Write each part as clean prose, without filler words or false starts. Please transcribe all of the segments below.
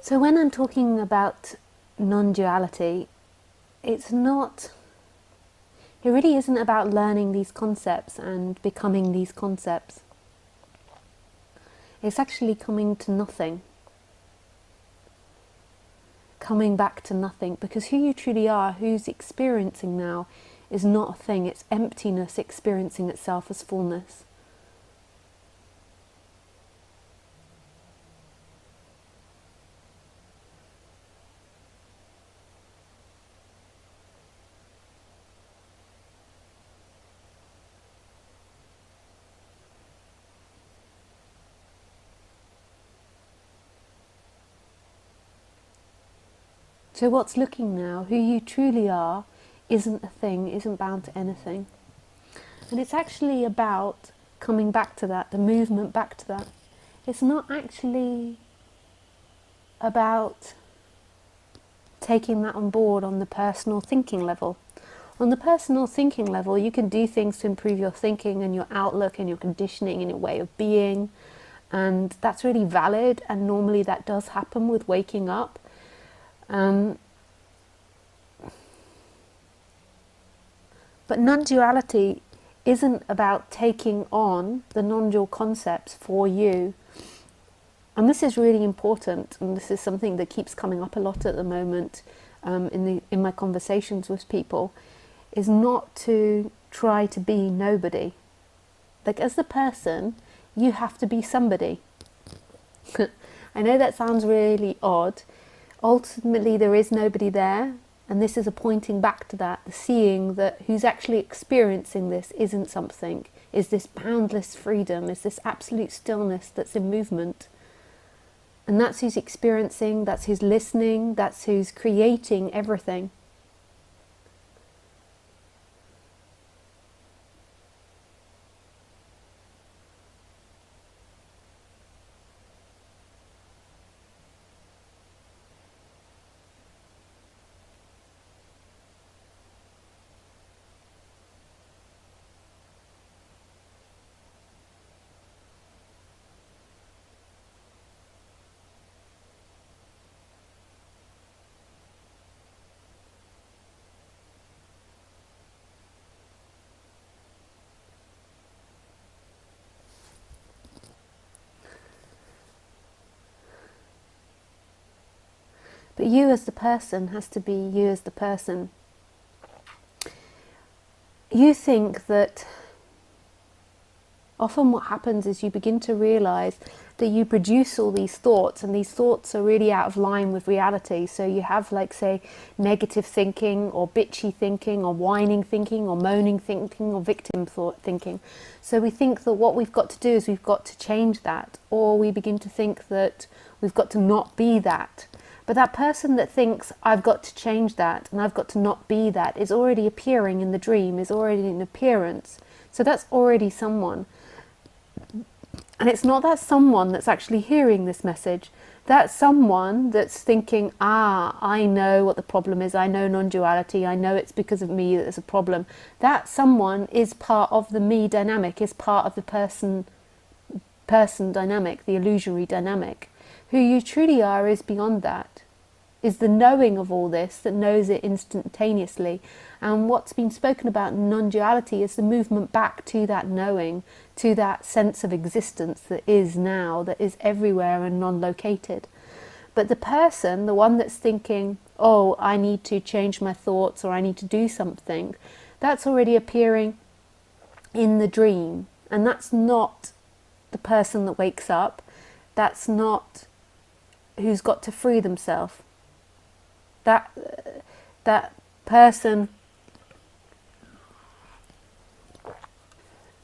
So when I'm talking about non-duality, it really isn't about learning these concepts and becoming these concepts. It's actually coming to nothing. Coming back to nothing, because who you truly are, who's experiencing now, is not a thing. It's emptiness experiencing itself as fullness. So what's looking now, who you truly are, isn't a thing, isn't bound to anything. And it's actually about coming back to that, the movement back to that. It's not actually about taking that on board on the personal thinking level. On the personal thinking level, you can do things to improve your thinking and your outlook and your conditioning and your way of being. And that's really valid, and normally that does happen with waking up. But non-duality isn't about taking on the non-dual concepts for you. And this is really important, and this is something that keeps coming up a lot at the moment in my conversations with people, is not to try to be nobody. Like, as the person, you have to be somebody. I know that sounds really odd. Ultimately, there is nobody there, and this is a pointing back to that, the seeing that who's actually experiencing this isn't something, is this boundless freedom, is this absolute stillness that's in movement. And that's who's experiencing, that's who's listening, that's who's creating everything. But you as the person has to be you as the person. You think that often what happens is you begin to realize that you produce all these thoughts, and these thoughts are really out of line with reality. So you have, like, say, negative thinking or bitchy thinking or whining thinking or moaning thinking or victim thought thinking. So we think that what we've got to do is we've got to change that, or we begin to think that we've got to not be that. But that person that thinks, I've got to change that and I've got to not be that, is already appearing in the dream, is already an appearance. So that's already someone. And it's not that someone that's actually hearing this message. That's someone that's thinking, I know what the problem is. I know non-duality. I know it's because of me that there's a problem. That someone is part of the me dynamic, is part of the person dynamic, the illusory dynamic. Who you truly are is beyond that, is the knowing of all this that knows it instantaneously. And what's been spoken about in non-duality is the movement back to that knowing, to that sense of existence that is now, that is everywhere and non-located. But the person, the one that's thinking, oh, I need to change my thoughts or I need to do something, that's already appearing in the dream. And that's not the person that wakes up. That's not who's got to free themselves. That person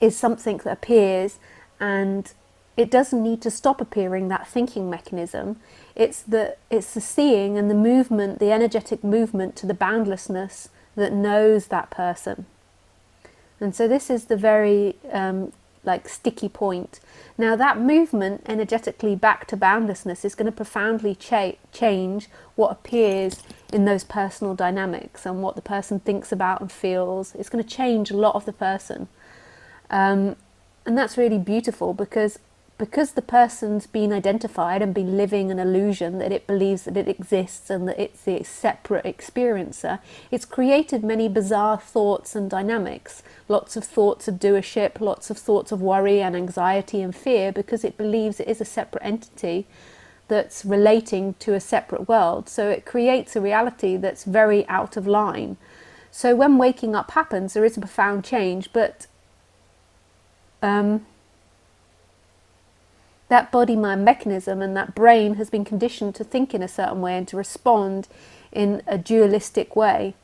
is something that appears, and it doesn't need to stop appearing, that thinking mechanism. It's the seeing and the movement, the energetic movement to the boundlessness that knows that person. And so this is the very sticky point. Now that movement energetically back to boundlessness is going to profoundly change what appears in those personal dynamics and what the person thinks about and feels. It's going to change a lot of the person. And that's really beautiful, because because the person's been identified and been living an illusion that it believes that it exists and that it's the separate experiencer, it's created many bizarre thoughts and dynamics. Lots of thoughts of doership, lots of thoughts of worry and anxiety and fear, because it believes it is a separate entity that's relating to a separate world. So it creates a reality that's very out of line. So when waking up happens, there is a profound change, but that body-mind mechanism and that brain has been conditioned to think in a certain way and to respond in a dualistic way.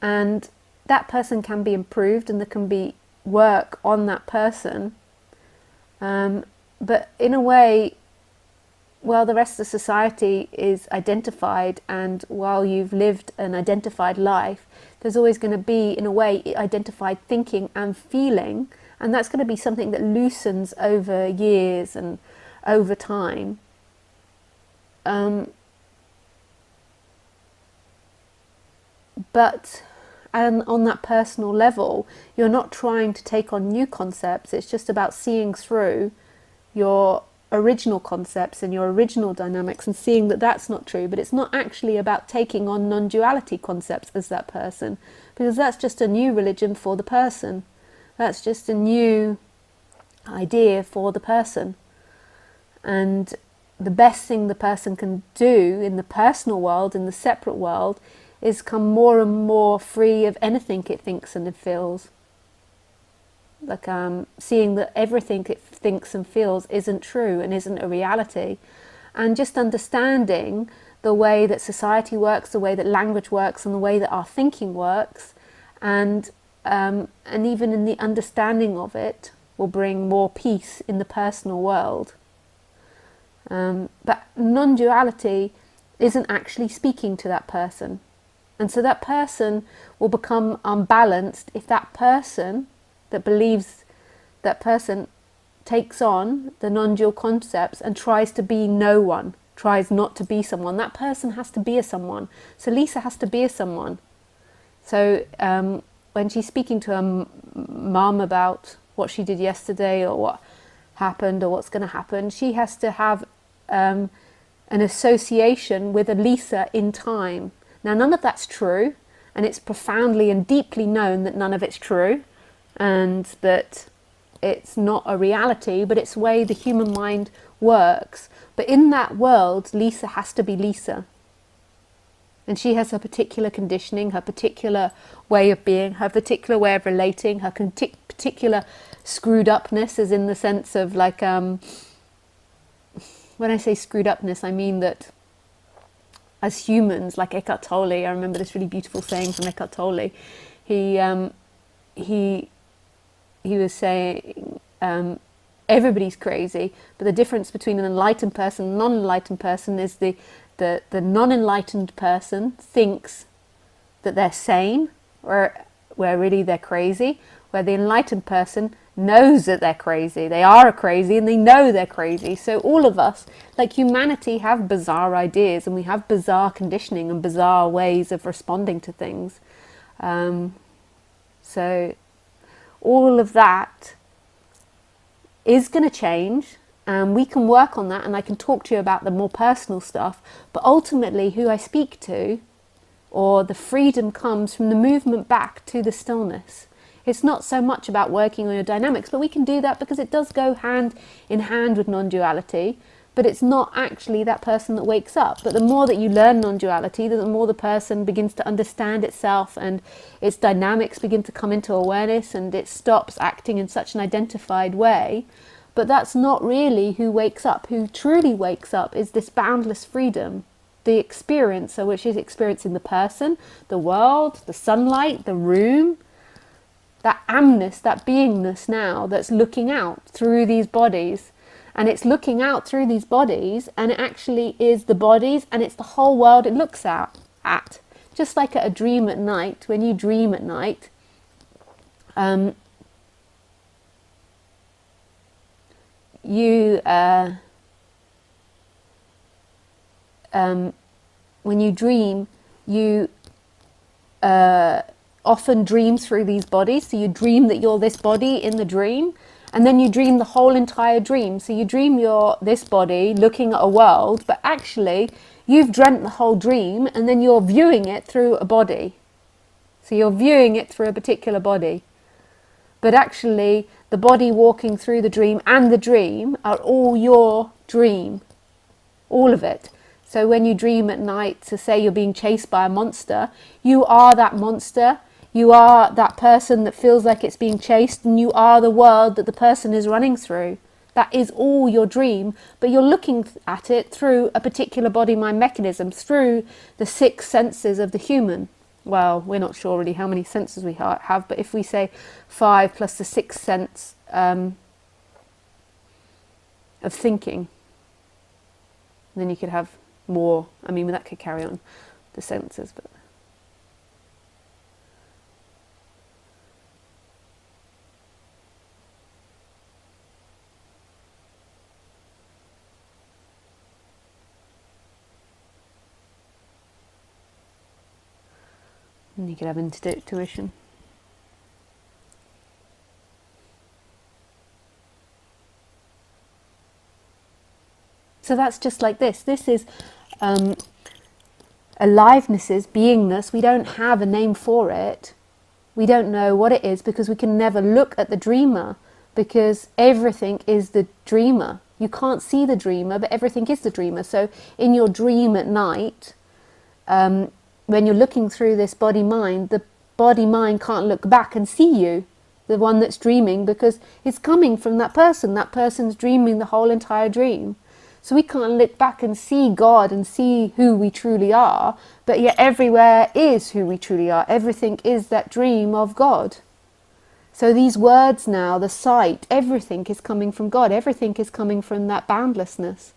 And that person can be improved, and there can be work on that person. But in a way, while the rest of the society is identified, and while you've lived an identified life, there's always going to be, in a way, identified thinking and feeling, and that's going to be something that loosens over years and over time. But and on that personal level, you're not trying to take on new concepts. It's just about seeing through your original concepts and your original dynamics and seeing that that's not true. But it's not actually about taking on non-duality concepts as that person, because that's just a new religion for the person. That's just a new idea for the person. And the best thing the person can do in the personal world, in the separate world, is come more and more free of anything it thinks and it feels. Like seeing that everything it thinks and feels isn't true and isn't a reality. And just understanding the way that society works, the way that language works, and the way that our thinking works, and even in the understanding of it will bring more peace in the personal world. But non-duality isn't actually speaking to that person. And so that person will become unbalanced if that person that believes, that person takes on the non-dual concepts and tries to be no one, tries not to be someone. That person has to be a someone. So Lisa has to be a someone. So when she's speaking to her mum about what she did yesterday or what happened or what's going to happen, she has to have an association with a Lisa in time. Now, none of that's true, and it's profoundly and deeply known that none of it's true, and that it's not a reality, but it's the way the human mind works. But in that world, Lisa has to be Lisa. And she has her particular conditioning, her particular way of being, her particular way of relating, her particular screwed upness, is in the sense of like, when I say screwed upness, I mean that as humans, like Eckhart Tolle, I remember this really beautiful saying from Eckhart Tolle. He was saying, everybody's crazy, but the difference between an enlightened person and a non-enlightened person is the non-enlightened person thinks that they're sane, where really they're crazy, where the enlightened person knows that they're crazy. They are crazy and they know they're crazy. So all of us, like humanity, have bizarre ideas, and we have bizarre conditioning and bizarre ways of responding to things. So all of that is going to change, and we can work on that, and I can talk to you about the more personal stuff. But ultimately, who I speak to, or the freedom, comes from the movement back to the stillness. It's not so much about working on your dynamics, but we can do that because it does go hand in hand with non-duality, but it's not actually that person that wakes up. But the more that you learn non-duality, the more the person begins to understand itself, and its dynamics begin to come into awareness, and it stops acting in such an identified way. But that's not really who wakes up. Who truly wakes up is this boundless freedom, the experiencer, which is experiencing the person, the world, the sunlight, the room, that amness, that beingness now that's looking out through these bodies. And it's looking out through these bodies, and it actually is the bodies, and it's the whole world it looks at. Just like at a dream at night, when you dream at night, when you dream, you often dream through these bodies. So you dream that you're this body in the dream, And then you dream the whole entire dream. So you dream this body looking at a world, but actually you've dreamt the whole dream, and then you're viewing it through a body. So you're viewing it through a particular body. But actually the body walking through the dream and the dream are all your dream. All of it. So when you dream at night, to say you're being chased by a monster, you are that monster. You are that person that feels like it's being chased, and you are the world that the person is running through. That is all your dream, but you're looking at it through a particular body-mind mechanism, through the 6 senses of the human. Well, we're not sure really how many senses we have, but if we say 5 plus the 6th sense of thinking, then you could have more. I mean, that could carry on the senses, but and you could have intuition. So that's just like this. This is alivenesses, beingness. We don't have a name for it. We don't know what it is because we can never look at the dreamer, because everything is the dreamer. You can't see the dreamer, but everything is the dreamer. So in your dream at night, when you're looking through this body-mind, the body-mind can't look back and see you, the one that's dreaming, because it's coming from that person. That person's dreaming the whole entire dream. So we can't look back and see God and see who we truly are, but yet everywhere is who we truly are. Everything is that dream of God. So these words now, the sight, everything is coming from God. Everything is coming from that boundlessness.